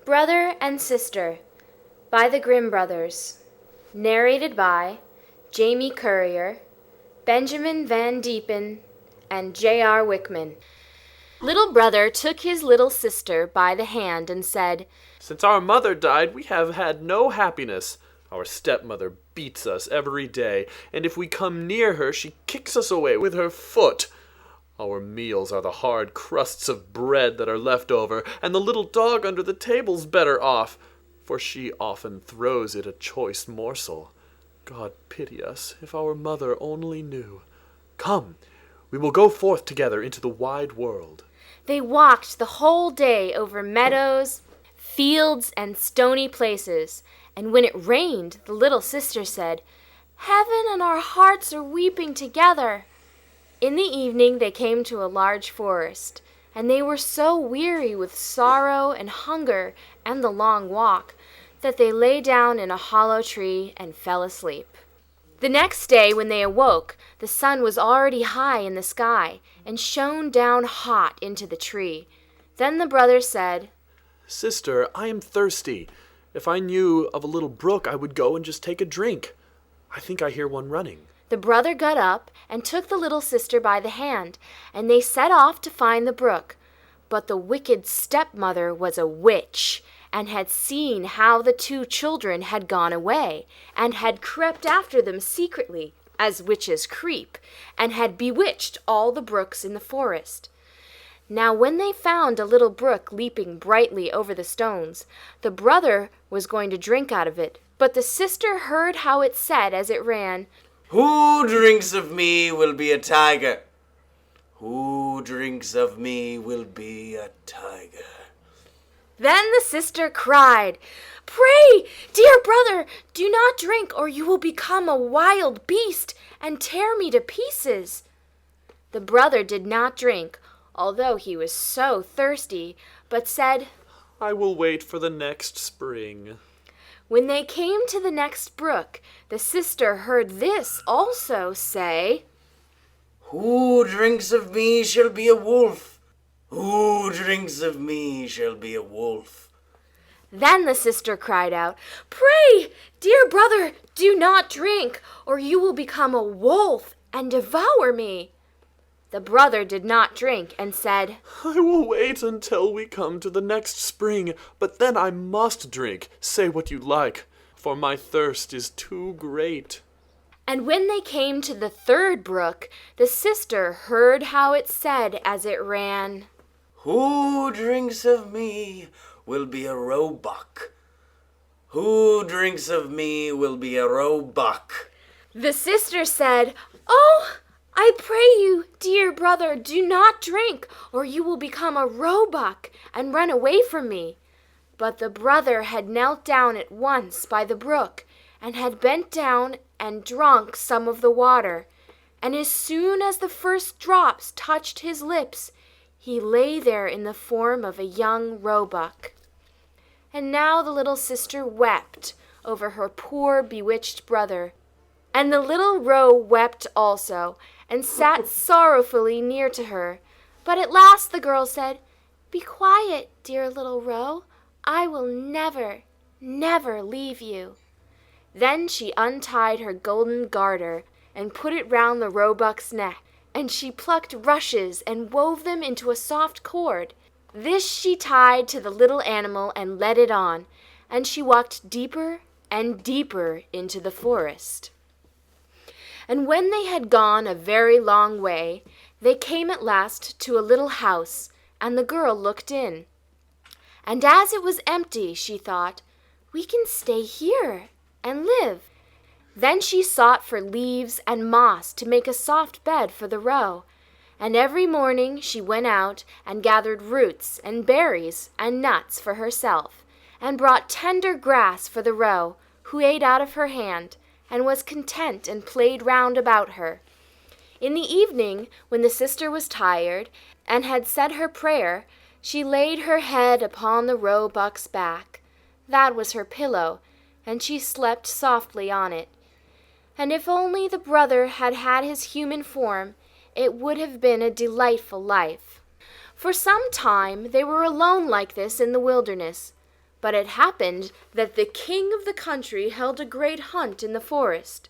Brother and Sister by the Grimm Brothers. Narrated by Jamie Currier, Benjamin Van Diepen, and J.R. Wickman. Little brother took his little sister by the hand and said, "Since our mother died, we have had no happiness. Our stepmother beats us every day, and if we come near her, she kicks us away with her foot. Our meals are the hard crusts of bread that are left over, and the little dog under the table's better off, for she often throws it a choice morsel. God pity us, if our mother only knew. Come, we will go forth together into the wide world." They walked the whole day over meadows, fields, and stony places, and when it rained, the little sister said, "Heaven and our hearts are weeping together." In the evening they came to a large forest, and they were so weary with sorrow and hunger and the long walk that they lay down in a hollow tree and fell asleep. The next day when they awoke, the sun was already high in the sky and shone down hot into the tree. Then the brother said, "Sister, I am thirsty. If I knew of a little brook, I would go and just take a drink. I think I hear one running." The brother got up and took the little sister by the hand, and they set off to find the brook. But the wicked stepmother was a witch, and had seen how the two children had gone away, and had crept after them secretly, as witches creep, and had bewitched all the brooks in the forest. Now when they found a little brook leaping brightly over the stones, the brother was going to drink out of it, but the sister heard how it said as it ran, "Who drinks of me will be a tiger. Who drinks of me will be a tiger." Then the sister cried, "Pray, dear brother, do not drink, or you will become a wild beast and tear me to pieces." The brother did not drink, although he was so thirsty, but said, "I will wait for the next spring." When they came to the next brook, the sister heard this also say, "Who drinks of me shall be a wolf. Who drinks of me shall be a wolf." Then the sister cried out, "Pray, dear brother, do not drink, or you will become a wolf and devour me." The brother did not drink and said, "I will wait until we come to the next spring, but then I must drink, say what you like, for my thirst is too great." And when they came to the third brook, the sister heard how it said as it ran, "Who drinks of me will be a roebuck. Who drinks of me will be a roebuck." The sister said, "Oh, I pray you, dear brother, do not drink, or you will become a roebuck and run away from me." But the brother had knelt down at once by the brook, and had bent down and drunk some of the water. And as soon as the first drops touched his lips, he lay there in the form of a young roebuck. And now the little sister wept over her poor bewitched brother. And the little roe wept also, and sat sorrowfully near to her. But at last the girl said, "Be quiet, dear little roe. I will never, never leave you." Then she untied her golden garter and put it round the roebuck's neck, and she plucked rushes and wove them into a soft cord. This she tied to the little animal and led it on, and she walked deeper and deeper into the forest. And when they had gone a very long way, they came at last to a little house, and the girl looked in. And as it was empty, she thought, "We can stay here and live." Then she sought for leaves and moss to make a soft bed for the roe, and every morning she went out and gathered roots and berries and nuts for herself, and brought tender grass for the roe, who ate out of her hand, and was content and played round about her. In the evening, when the sister was tired and had said her prayer, she laid her head upon the roebuck's back. That was her pillow, and she slept softly on it. And if only the brother had had his human form, it would have been a delightful life. For some time they were alone like this in the wilderness, But it happened that the king of the country held a great hunt in the forest.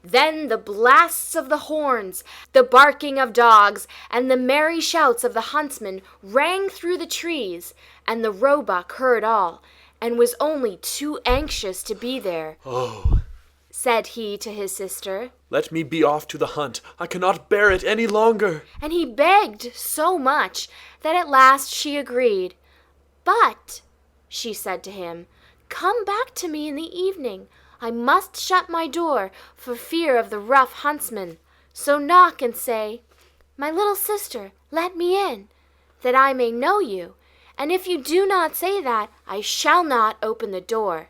Then the blasts of the horns, the barking of dogs, and the merry shouts of the huntsmen rang through the trees, and the roebuck heard all, and was only too anxious to be there. Oh, Said he to his sister, let me be off to the hunt. I cannot bear it any longer. and he begged so much that at last she agreed. But, she said to him, come back to me in the evening. I must shut my door for fear of the rough huntsman. So knock and say, my little sister, let me in, that I may know you. And if you do not say that, I shall not open the door.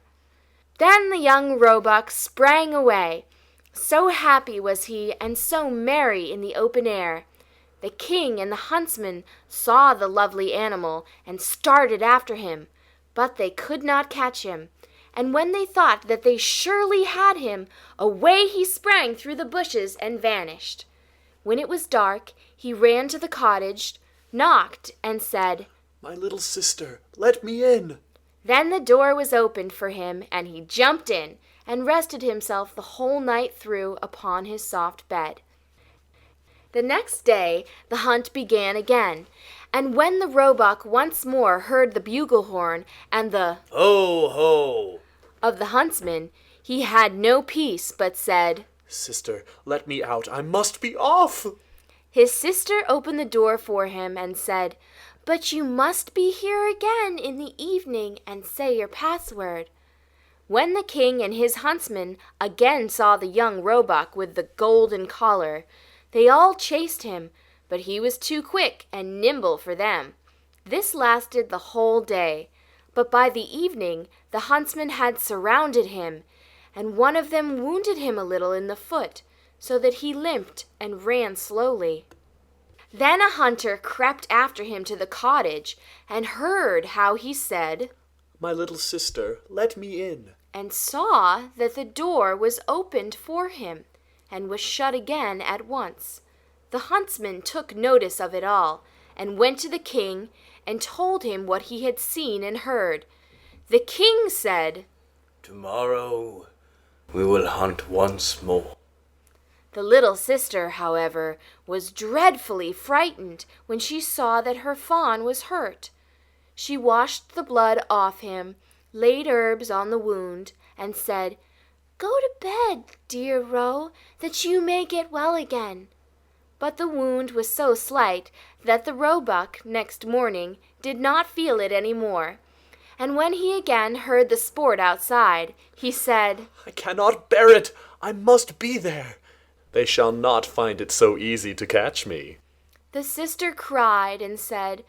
Then the young roebuck sprang away. So happy was he, and so merry in the open air. The king and the huntsman saw the lovely animal, and started after him. But they could not catch him. And when they thought that they surely had him, away he sprang through the bushes and vanished. When it was dark, he ran to the cottage, knocked, and said, My little sister, let me in. Then the door was opened for him, and he jumped in, and rested himself the whole night through upon his soft bed. The next day the hunt began again, and when the roebuck once more heard the bugle horn and the Ho, ho! of the huntsman, he had no peace, but said, Sister, let me out. I must be off. His sister opened the door for him and said, But you must be here again in the evening and say your password. When the king and his huntsmen again saw the young roebuck with the golden collar, they all chased him, but he was too quick and nimble for them. This lasted the whole day, but by the evening the huntsmen had surrounded him, and one of them wounded him a little in the foot, so that he limped and ran slowly. Then a hunter crept after him to the cottage, and heard how he said, My little sister, let me in. and saw that the door was opened for him, and was shut again at once. The huntsman took notice of it all, and went to the king, and told him what he had seen and heard. The king said, Tomorrow we will hunt once more. The little sister, however, was dreadfully frightened when she saw that her fawn was hurt. She washed the blood off him, laid herbs on the wound, and said, Go to bed, dear Roe, that you may get well again. But the wound was so slight that the roebuck next morning did not feel it any more, and when he again heard the sport outside, he said, I cannot bear it. I must be there. They shall not find it so easy to catch me. The sister cried and said,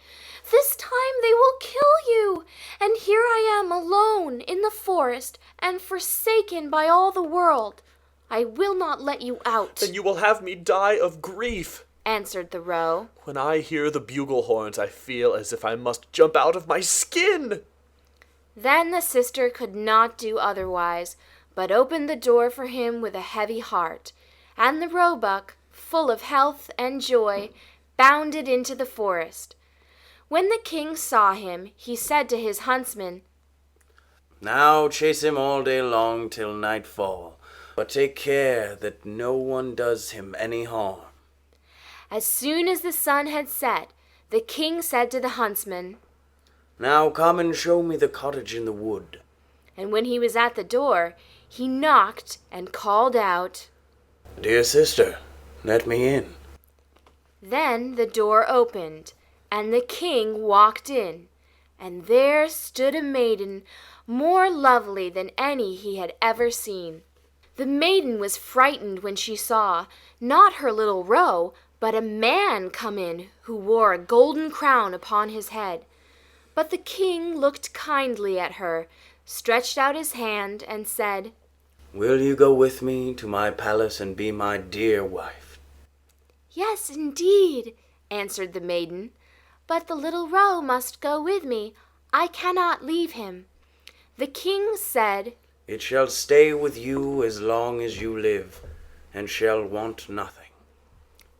This time they will kill you, and here I am alone in the forest and forsaken by all the world. I will not let you out. Then you will have me die of grief. Answered the roe. When I hear the bugle horns, I feel as if I must jump out of my skin. Then the sister could not do otherwise, but opened the door for him with a heavy heart, and the roebuck, full of health and joy, bounded into the forest. When the king saw him, he said to his huntsman, Now chase him all day long till nightfall, but take care that no one does him any harm. As soon as the sun had set, the king said to the huntsman, Now come and show me the cottage in the wood. and when he was at the door, he knocked and called out. Dear sister, let me in. Then the door opened, and the king walked in, and there stood a maiden more lovely than any he had ever seen. The maiden was frightened when she saw, not her little roe, but a man come in who wore a golden crown upon his head. But the king looked kindly at her, stretched out his hand, and said, Will you go with me to my palace and be my dear wife? Yes, indeed, answered the maiden, but the little roe must go with me. I cannot leave him. The king said, It shall stay with you as long as you live, and shall want nothing.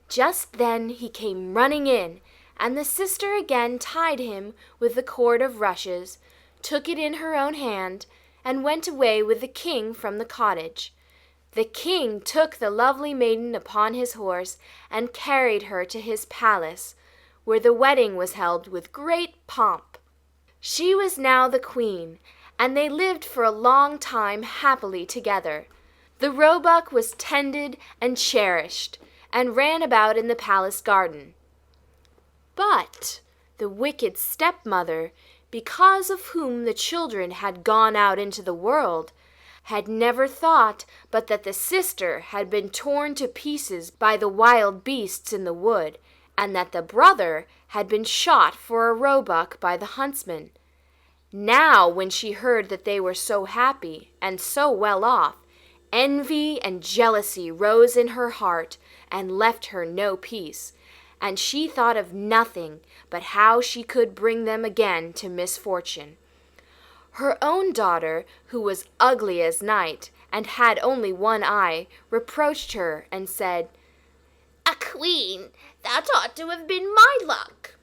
Just then he came running in, and the sister again tied him with the cord of rushes, took it in her own hand, and went away with the king from the cottage. The king took the lovely maiden upon his horse and carried her to his palace, where the wedding was held with great pomp. She was now the queen, and they lived for a long time happily together. The roebuck was tended and cherished, and ran about in the palace garden. But the wicked stepmother, because of whom the children had gone out into the world, had never thought but that the sister had been torn to pieces by the wild beasts in the wood, and that the brother had been shot for a roebuck by the huntsman. Now, when she heard that they were so happy and so well off, envy and jealousy rose in her heart and left her no peace, and she thought of nothing but how she could bring them again to misfortune. Her own daughter, who was ugly as night, and had only one eye, reproached her and said, "A queen, that ought to have been my luck."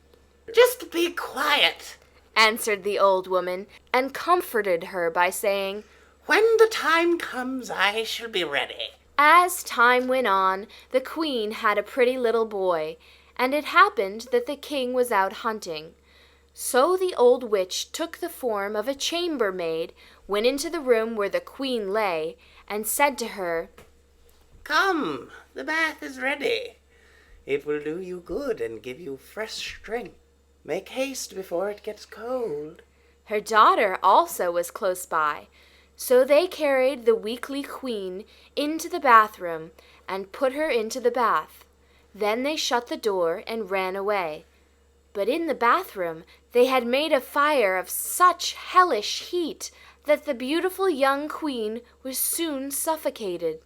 Just be quiet, answered the old woman, and comforted her by saying, "When the time comes, I shall be ready." As time went on, the queen had a pretty little boy, and it happened that the king was out hunting. So the old witch took the form of a chambermaid, went into the room where the queen lay, and said to her, "Come, the bath is ready. It will do you good and give you fresh strength. Make haste before it gets cold." Her daughter also was close by, so they carried the weakly queen into the bathroom and put her into the bath. Then they shut the door and ran away. But in the bathroom they had made a fire of such hellish heat that the beautiful young queen was soon suffocated.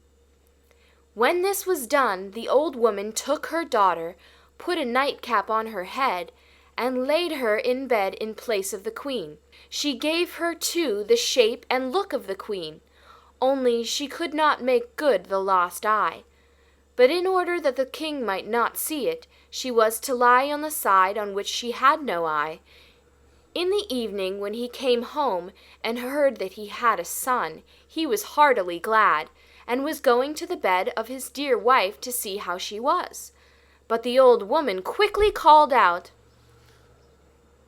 When this was done, the old woman took her daughter, put a nightcap on her head, and laid her in bed in place of the queen. She gave her, too, the shape and look of the queen, only she could not make good the lost eye. But in order that the king might not see it, she was to lie on the side on which she had no eye. In the evening, when he came home and heard that he had a son, he was heartily glad, and was going to the bed of his dear wife to see how she was. But the old woman quickly called out,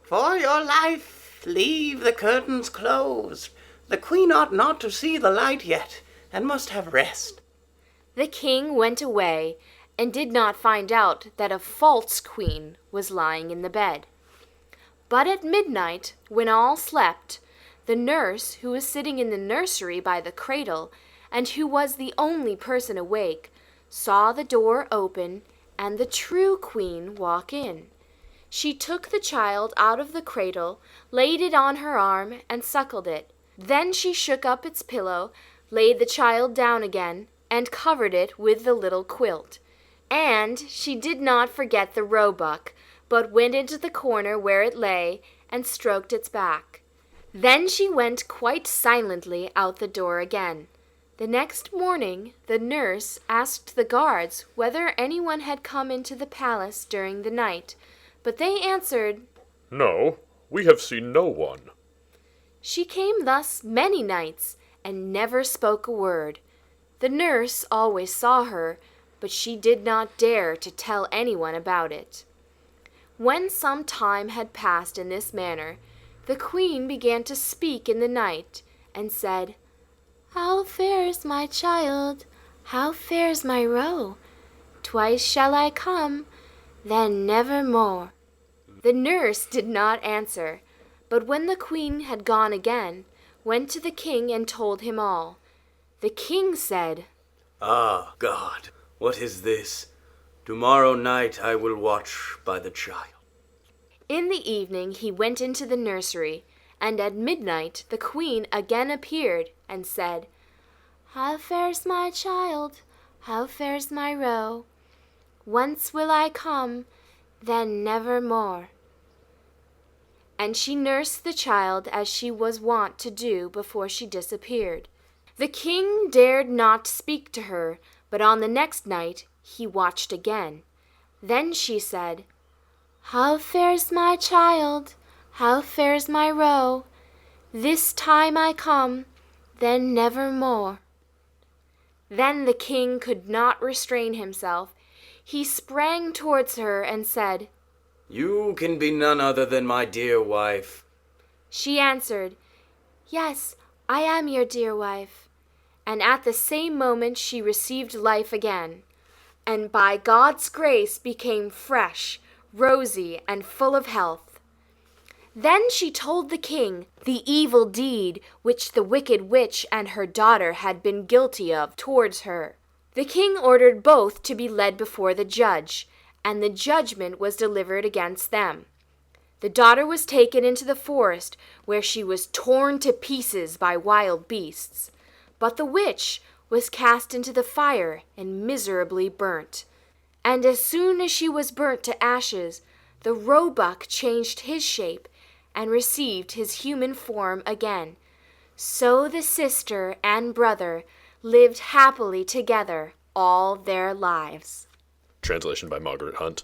"For your life, leave the curtains closed. The queen ought not to see the light yet, and must have rest." The king went away, and did not find out that a false queen was lying in the bed. But at midnight, when all slept, the nurse, who was sitting in the nursery by the cradle, and who was the only person awake, saw the door open and the true queen walk in. She took the child out of the cradle, laid it on her arm, and suckled it. Then she shook up its pillow, laid the child down again, and covered it with the little quilt. And she did not forget the roebuck, but went into the corner where it lay, and stroked its back. Then she went quite silently out the door again. The next morning the nurse asked the guards whether anyone had come into the palace during the night, but they answered, "No, we have seen no one." She came thus many nights, and never spoke a word. The nurse always saw her, but she did not dare to tell anyone about it. When some time had passed in this manner, the queen began to speak in the night, and said, "How fares my child? How fares my roe? Twice shall I come, then never more." The nurse did not answer, but when the queen had gone again, went to the king and told him all. The king said, "Ah, God, what is this? Tomorrow night I will watch by the child." In the evening he went into the nursery, and at midnight the queen again appeared and said, "How fares my child? How fares my roe? Once will I come, then never more." And she nursed the child as she was wont to do before she disappeared. The king dared not speak to her, but on the next night he watched again. Then she said, "How fares my child? How fares my roe? This time I come, then never more." Then the king could not restrain himself. He sprang towards her and said, "You can be none other than my dear wife." She answered, "Yes, I am your dear wife." And at the same moment she received life again, and by God's grace became fresh, rosy, and full of health. Then she told the king the evil deed which the wicked witch and her daughter had been guilty of towards her. The king ordered both to be led before the judge, and the judgment was delivered against them. The daughter was taken into the forest, where she was torn to pieces by wild beasts. But the witch was cast into the fire and miserably burnt. And as soon as she was burnt to ashes, the roebuck changed his shape and received his human form again. So the sister and brother lived happily together all their lives. Translation by Margaret Hunt.